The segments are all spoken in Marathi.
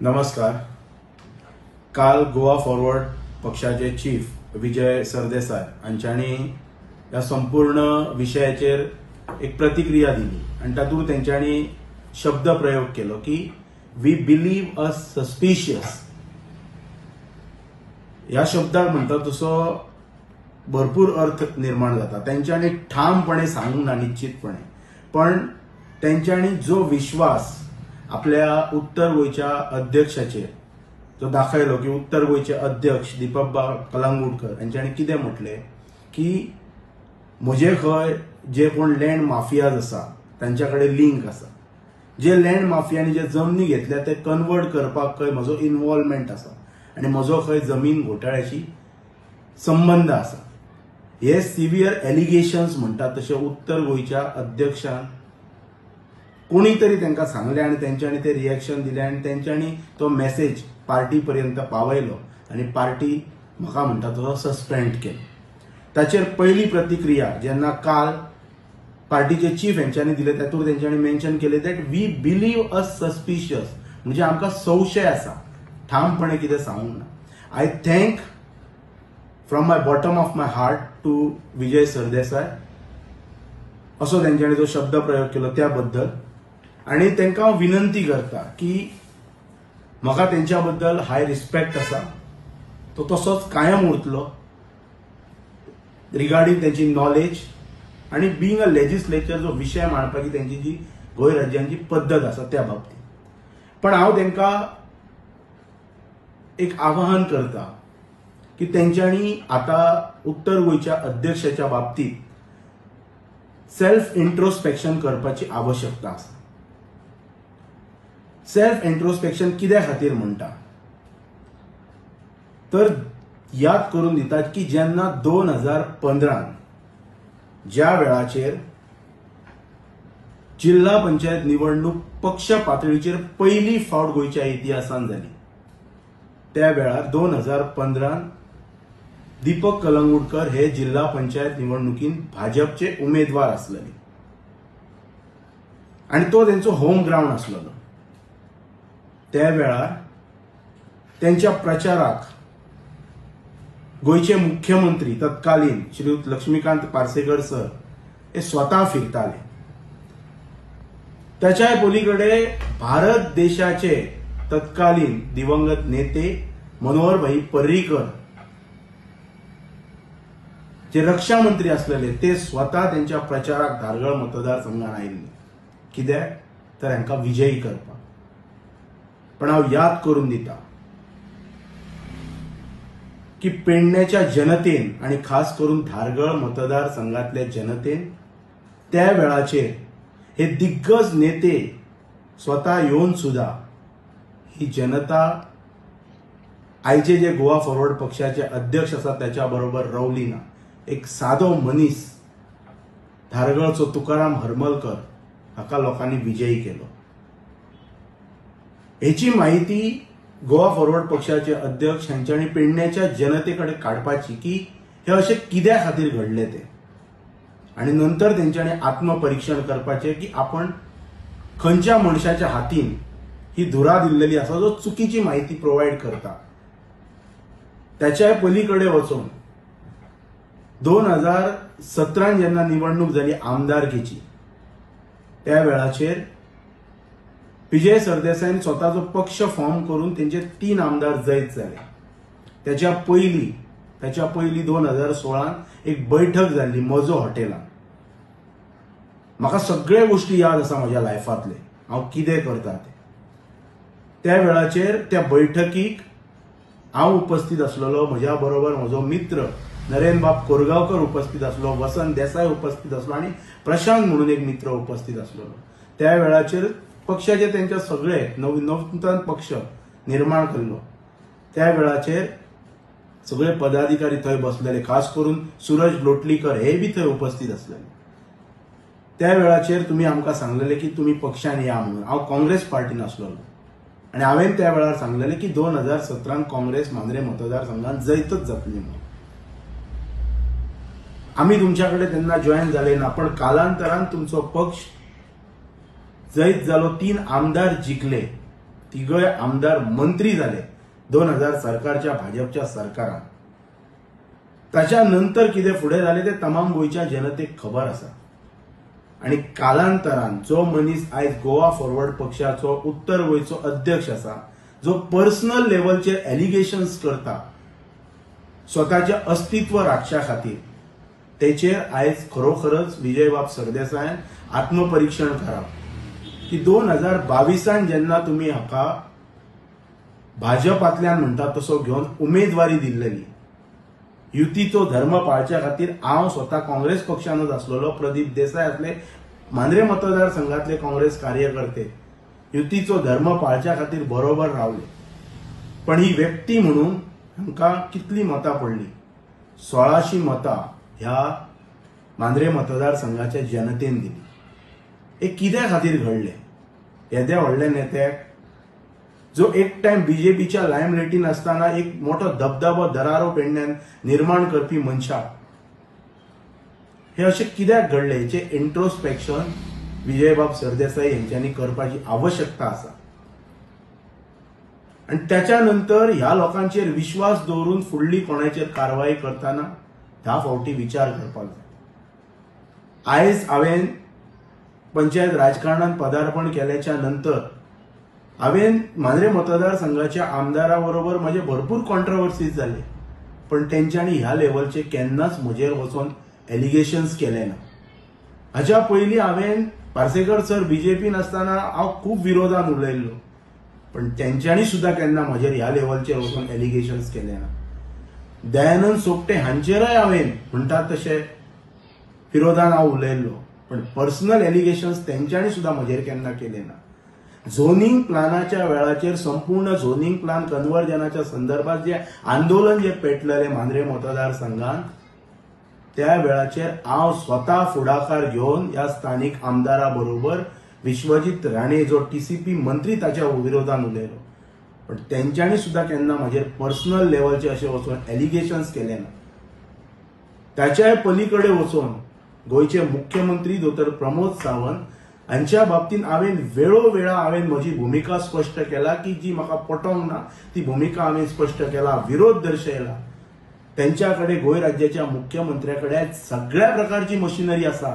नमस्कार. काल गोवा फॉरवर्ड पक्षाचे चीफ विजय सरदेसाय हांच्यांनी ह्या संपूर्ण विशयाचेर एक प्रतिक्रिया दिली आणि तातूंत तेंच्यांनी शब्द प्रयोग केलो की वी बिलीव अ सस्पिशियस. ह्या शब्दाक म्हणटा तसो भरपूर अर्थ निर्माण जाता. तेंच्यांनी ठामपणे सांगूंक ना निश्चितपणे, पण तेंच्यांनी जो विश्वास आपल्या उत्तर गोयच्या अध्यक्षाचेर जो दाखयलो की उत्तर गोयचे अध्यक्ष दीपक कलंगूटकर यांच्यानी कितें म्हटले की म्हजे खंय जे कोण लँड माफियाज आसा तांच्या कडेन लिंक आसा, जे लँड माफियांनी जे जमनी घेतल्या ते कन्वर्ट करपाक खंय म्हजो इन्वॉल्वमेंट आसा आनी म्हजो खंय जमीन घोटाळ्याशी संबंध आसा. हे सिव्हियर एलिगेशन्स म्हणटात तशे उत्तर गोयच्या अध्यक्षान कोणी तरी तांकां सांगले आनी तेंच्यांनी ते रिएक्शन दिले आनी तेंच्यांनी तो मेसेज पार्टी पर्यंत पावयलो आनी पार्टी म्हाका म्हणटा तो सस्पेंड केलो. ताचेर पहिली प्रतिक्रिया जेन्ना काल पार्टीचे चीफ हेंच्यांनी दिले तातूंत तेंच्यांनी मेन्शन केले that we believe a suspicious, म्हणजे आमकां संशय आसा, ठामपणे कितें सांगूंक ना. I thank from my bottom of my heart to Vijay Sardesai असो तेंच्यांनी जो शब्द प्रयोग केलो त्या बद्दल. आणि तांकां विनंती करता की म्हाका तेंच्या बद्दल हाय रिस्पेक्ट आसा, तो तसोच कायम उरतलो रिगार्डिंग तेंची नॉलेज आणि बीइंग अ लेजिस्लेचर जो विशय मांडपाची तेंची जी गोंय राज्यांची पद्दत आसा त्या बाबतीत. पण हांव तांकां एक आवाहन करता की तेंच्यांनी आता उत्तर गोयच्या अध्यक्षाच्या बाबतीत सेल्फ इंट्रोस्पेक्शन करपाची आवश्यकता आसा. सेल्फ इंट्रोस्पेक्शन कित्या खातीर म्हणटा तर याद करून दितात की जेन्ना 2015 ज्या वेळाचेर जिल्हा पंचायत निवडणूक पक्ष पातळीचेर पहिली फावट गोंयच्या इतिहासान जाली, त्या वेळार 2015 दीपक कलंगूटकर हे जिल्हा पंचायत निवडणुकीन भाजपचे उमेदवार आसलेले आणि तो तेंचो होम ग्राउंड आसलेलो. त्या वेळार त्यांच्या प्रचाराक गोयचे मुख्यमंत्री तत्कालीन श्रीयुत लक्ष्मीकांत पार्सेकर सर हे स्वतः फिरताले. त्याच्या पलीकडे भारत देशाचे तत्कालीन दिवंगत नेते मनोहर भाई पर्रीकर जे रक्षा मंत्री असलेले ते स्वतः त्यांच्या प्रचाराक धारगळ मतदारसंघात आयिल्ले. कित्याक तर हांकां विजयी करपाक. पण हांव याद करून दिता की पेडण्याच्या जनतेन आणि खास करून धारगळ मतदारसंघातल्या जनतेन त्या वेळाचेर हे दिग्गज नेते स्वतः येवन सुद्धा ही जनता आयचे जे गोवा फॉरवर्ड पक्षाचे अध्यक्ष आसा त्याच्या बरोबर रावली ना. एक सादो मनीस धारगळचो तुकाराम हरमलकर हाका लोकांनी विजयी केलो. हेची माहिती गोवा फॉरवर्ड पक्षाचे अध्यक्ष हांच्यांनी पेडण्याच्या जनतेकडे काडपाची की हे असे कित्या खातीर घडले ते, आणि नंतर तेंच्यांनी आत्मपरीक्षण करपाचे की आपण खंयच्या मनशाच्या हातीन ही धुरा दिल्लेली आसा जो चुकीची माहिती प्रोवाइड करता. त्याच्या पलीकडे वचून 2017 जेन्ना निवडणूक जाली आमदारकीची त्या वेळाचेर विजय सरदेसायन स्वतःचो पक्ष फॉर्म करून तेंचे 3 आमदार जैत झाले. त्याच्या पयली 2016 एक बैठक जाल्ली मोजो हॉटेलान. म्हाका सगळे गोष्टी याद आसा म्हज्या लायफांतले, हांव कितें करता ते. त्या वेळाचेर त्या बैठकीक हांव उपस्थित आसलेलो, म्हज्या बरोबर म्हजो मित्र नरेन बाब कोरगांवकर उपस्थित आसलो, वसंत देसाय उपस्थित आसलो आणि प्रशांत म्हणून एक मित्र उपस्थित आसलेलो. त्या वेळाचेर पक्षाचे तेंचे सगळे नवतन पक्ष निर्माण केल्लो. त्या वेळाचेर सगळे पदाधिकारी थंय बसलेले, खास करून सूरज लोटलीकर हे बी थंय उपस्थित आसलेले. त्या वेळाचेर तुमी आमकां सांगलेले की तुमी पक्षान या म्हणून. हांव काँग्रेस पार्टीन आसलेलो आणि हांवें त्या वेळार सांगलेले की 2017 काँग्रेस मांद्रे मतदारसंघात जैतच जातली म्हणून. आम्ही तुमच्याकडे तेन्ना जॉईन झाले ना, पण कालांतरान तुमचो पक्ष जैत जालो, 3 आमदार जिंकले. तिगय आमदार मंत्री झाले 2000 सरकारच्या भाजपच्या सरकारात. त्याच्या नंतर कितें फुडें जालें तें तमाम गोंयच्या जनतेक खबर आसा. आणि कालांतरान जो मनीस आयज गोवा फॉरवर्ड पक्षाचो उत्तर गोंयचो अध्यक्ष आसा, जो पर्सनल लेवलचेर एलिगेशन्स करता स्वताचे अस्तित्व राखच्या खातीर, तेचेर आयज खरोखरच विजय बाब सरदेसायान आत्मपरीक्षण करप की 2022 जेन्ना तुम्ही हाका भाजपांतल्यान म्हणटा तसो घेवन उमेदवारी दिल्ली, युतीचो धर्म पाळच्या खातीर हांव स्वता काँग्रेस पक्षानच आसलेलो, प्रदीप देसाय आसले मांद्रे मतदारसंघातले काँग्रेस कार्यकर्ते युतीचो धर्म पाळच्या खातीर बरोबर रावले. पण ही व्यक्ती म्हणून हांकां कितली मतां पडली? 1600 मतां ह्या मांद्रे मतदारसंघाच्या जनतेन दिली. हे कित्या खातीर घडले? येद्या व्हडल्या नेत्याक जो एक टाइम बीजेपीच्या लायमलायटीन असताना एक मोठो दबदबो दरारो पेडण्यान निर्माण करपी मनशाक हे अशें कित्याक घडले हेचे इंट्रोस्पेक्शन विजयबाब सरदेसाई यांच्यानी करपाची आवश्यकता आसा. आणि त्याच्या नंतर ह्या लोकांचेर विश्वास दवरून फुडली कोणाचेर कारवाई करताना ह्या फावटी विचार करपाक जाय. आयज हांवें पंचायत राजकारणात पदार्पण केल्याच्या नंतर हांवें मांद्रे मतदारसंघाच्या आमदारा बरोबर म्हजे भरपूर कॉन्ट्रोवर्सीज जाले, पण तेंच्यांनी ह्या लेवलचे केन्नाच म्हजेर वचून एलिगेशन्स केले ना. हाच्या पयलीं हांवें पार्सेकर सर बीजेपीन आसतना हांव खूब विरोधान उलयल्लो, पण तेंच्यांनी सुद्दां केन्ना म्हजेर ह्या लेवलचेर वचून एलिगेशन्स केले ना. दयानंद सोपटे हांचेरय हांवें म्हणटात तशें विरोधान हांव उलयल्लो, पण पर्सनल एलिगेशन्स तेंच्यांनी सुद्दां म्हजेर केन्ना केले ना. झोनिंग प्लानाच्या वेळाचेर संपूर्ण झोनिंग प्लान कन्वर्जनाच्या संदर्भात जे आंदोलन जे पेटलेले मांद्रे मतदारसंघात, त्या वेळाचेर हांव स्वता फुडाकार घेवन या स्थानिक आमदारा बरोबर विश्वजीत राणे जो टीसीपी मंत्री ताच्या विरोधान उलयलो, पण तेंच्यांनी सुद्दां केन्ना म्हजेर पर्सनल लेवलचे अशें वचून एलिगेशन्स केले ना. त्याच्याय पलीकडे वचून गोयचे मुख्यमंत्री दोतर प्रमोद सावंत हांच्या बाबतीत हांवें वेळोवेळा हांवें म्हजी भूमिका स्पश्ट केला की जी म्हाका पटोंक ना ती भूमिका हांवें स्पश्ट केला, विरोध दर्शयला. त्यांच्याकडे गोंय राज्याच्या मुख्यमंत्र्याकडे सगळ्या प्रकारची मशिनरी आसा,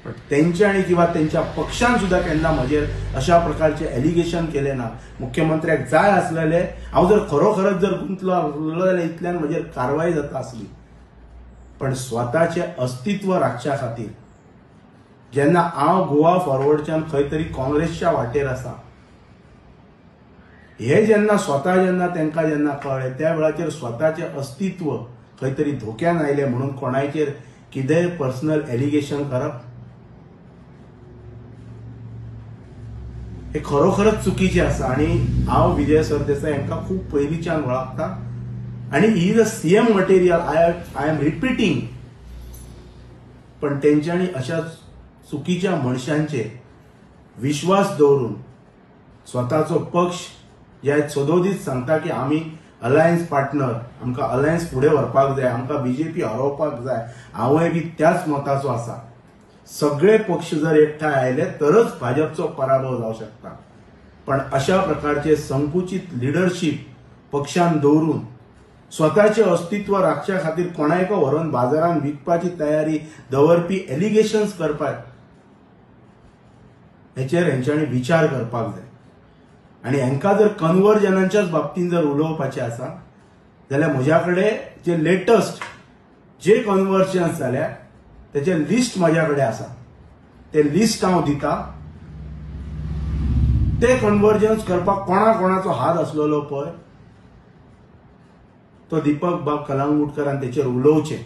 पण तेंच्यांनी किंवा त्यांच्या पक्षान सुद्दां केन्ना म्हजेर अशा प्रकारचे एलिगेशन केले ना. मुख्यमंत्र्याक जाय आसलेले हांव जर खरोखरच जर गुंतलो जाल्यार इतल्यान म्हजेर कारवाई जाता आसली, पण स्वताचे अस्तित्व राखच्या खातीर जेन्ना हांव गोवा फॉरवर्डच्यान खंय तरी काँग्रेसच्या वाटेर आसा हे जेन्ना स्वता जेन्ना तांकां जेन्ना कळ्ळें, त्या वेळाचेर स्वताचे अस्तित्व खंय तरी धोक्यान आयले म्हणून कोणाचेर कितेंय पर्सनल एलिगेशन करप हे खरोखरच चुकीचें आसा. आणि हांव विजय सरदेसाय हांकां खूब पयलींच्यान वळखता आणि he is a CM material. I am repeating, पण तेंच्यांनी अशा चुकीच्या मनशांचे विश्वास दवरून स्वताचो पक्ष जे सदोदीत सांगता की आमी अलायन्स पार्टनर, आमकां अलायन्स फुडें व्हरपाक जाय, आमकां बीजेपी हरोवपाक जाय, हांवूय बी त्याच मताचो आसा. सगळे पक्ष जर एकठांय आयले तरच भाजपचो पराभव जावं शकता. पण अशा प्रकारचे संकुचित लिडरशिप पक्षान दवरून स्वताचे अस्तित्व राखच्या खातीर कोणायको व्हरून बाजारात विकपाची तयारी दवरपी एलिगेशन्स करपाक हेचेर हेंच्यांनी विचार करपाक जाय. आणि हांकां जर कन्वर्जनाच्याच बाबतींत जर उलोवपाचें आसा जाल्यार म्हज्या कडेन जे लेटस्ट जे कन्वर्जन्स जाल्या तेचे लिस्ट म्हाज्या कडेन आसा. ते लिस्ट हांव दिता. ते कन्वर्जन्स करपाक कोणाचो हात आसलेलो पळय तो दीपक बाब कलंगूटकरान तेचेर उलोवचें.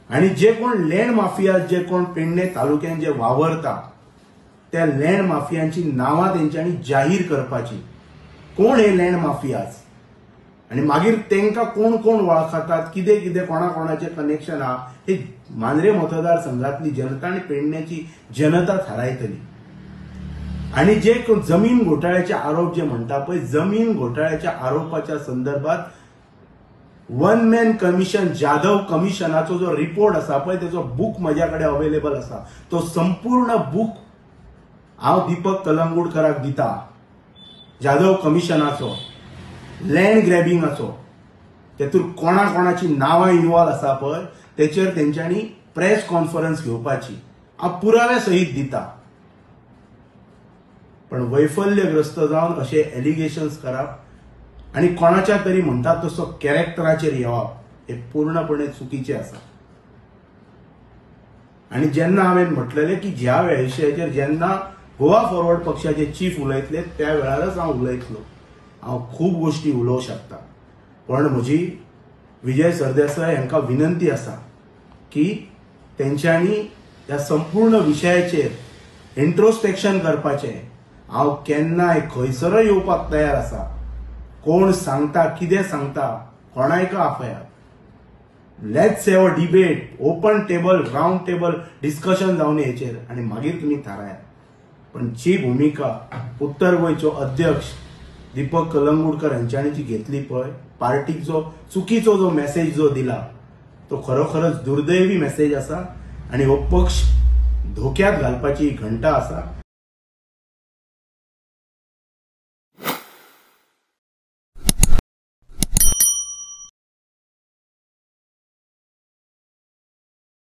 आणि जे कोण लँड माफिया जे कोण पेडणे तालुक्यात जे वावरता त्या लँड माफियांची नावां तेंच्यांनी जाहीर करपाची. कोण हे लँड माफियाज आणि मागीर तेंकां कोण कोण वळखतात, कितें कितें कोणाचे कनेक्शन आहा हे मांद्रे मतदारसंघातली जनता आणि पेडण्याची जनता थारायतली. आणि जे जमीन घोटाळ्याचे आरोप जे म्हणता पळय, जमीन घोटाळ्याच्या आरोपाच्या संदर्भात वन मॅन कमिशन जाधव कमिशनाचो जो रिपोर्ट आसा पळय त्याचो बुक म्हज्या कडेन अवेलेबल आसा. तो संपूर्ण बुक हांव दीपक कलंगूटकाराक दिता जाधव कमिशनाचो लँड ग्रॅबिंगाचो तेतून कोणाची नांवां इन्वॉल्व आसा पळय तेचेर तेंच्यांनी प्रेस कॉन्फरन्स घेवपाची हांव पुराव्या सहीत दिता. पण वैफल्यग्रस्त जावन अशे एलिगेशन्स करप आनी कोणाच्या तरी म्हणटात तसो कॅरेक्टराचेर येवप हे पूर्णपणे चुकीचे आसा. आनी जेन्ना हांवें म्हटलेलें की ज्या विशयाचेर जेन्ना गोवा फॉरवर्ड पक्षाचे चीफ उलयतले त्या वेळारच हांव उलयतलो. हांव खूब गोश्टी उलोवंक शकता पण म्हजी विजय सरदेसाय हांकां विनंती आसा की तेंच्यांनी ह्या संपूर्ण विशयाचेर इंट्रोस्पेक्शन करपाचें. हांव केन्नाय खंयसरय येवपाक तयार आसा. कोण सांगता कितें सांगता कोणायका आपयात. Let's have a debate open table round table discussion जावन हेचेर आनी मागीर तुमी थारायात. पण जी भूमिका उत्तर गोंयचो अध्यक्ष दीपक कलंगूटकर हांच्यांनी जी घेतली पळय पार्टीक जो चुकीचो जो मेसेज जो दिला तो खरोखरच दुर्दैवी मेसेज आसा आनी हो पक्ष धोक्यात घालपाची घंटा आसा.